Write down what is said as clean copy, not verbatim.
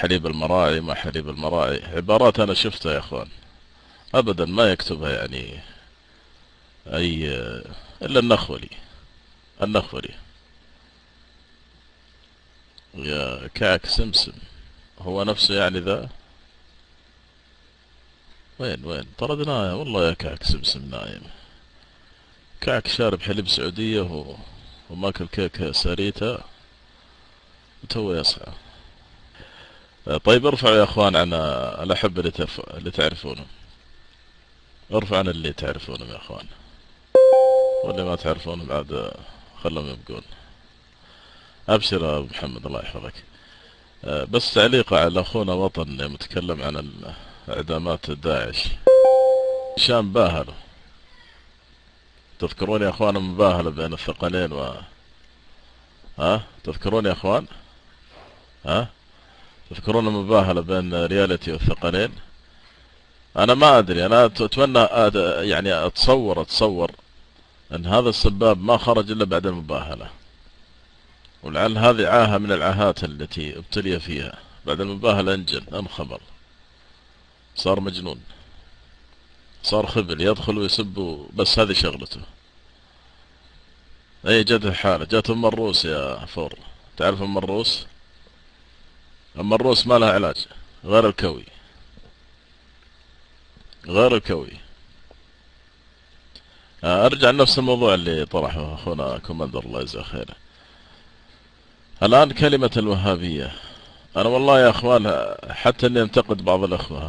حليب المراعي ما حليب المراعي، عبارات أنا شفتها يا أخوان، أبدا ما يكتبها يعني أي إلا النخولي يا كعك سمسم، هو نفسه يعني ذا. وين طردناه والله يا كعك سمسم نايم. كعك شارب حليب سعودية وماكل كيكة ساريتا وتو يصحى. طيب ارفعوا يا اخوان عن الاحب اللي تعرفونهم، ارفعوا عن اللي تعرفونهم يا اخوان، واللي ما تعرفونهم عاد خلهم يبقون. ابشر يا ابو محمد الله يحفظك. بس تعليق على اخونا وطن متكلم عن اعدامات داعش. شام باهلوا، تذكرون يا اخوان المباهلة بين الثقلين ها تذكرون يا اخوان؟ ها تذكرون المباهلة بين ريالتي والثقلين؟ انا ما ادري، انا اتمنى يعني اتصور ان هذا السباب ما خرج الا بعد المباهلة، ولعل هذه عاهة من العاهات التي ابتلي فيها. بعد المباهلة انخبل، صار مجنون، صار خبل، يدخل ويسب، بس هذه شغلته. اي جته حالة، جت ام الروس يا فور، تعرف ام الروس؟ ام الروس ما لها علاج غير الكوي، غير الكوي. ارجع لنفس الموضوع اللي طرحه اخونا كوماندر الله يجزاه خير. الان كلمة الوهابية، انا والله يا اخوان حتى اني انتقد بعض الاخوة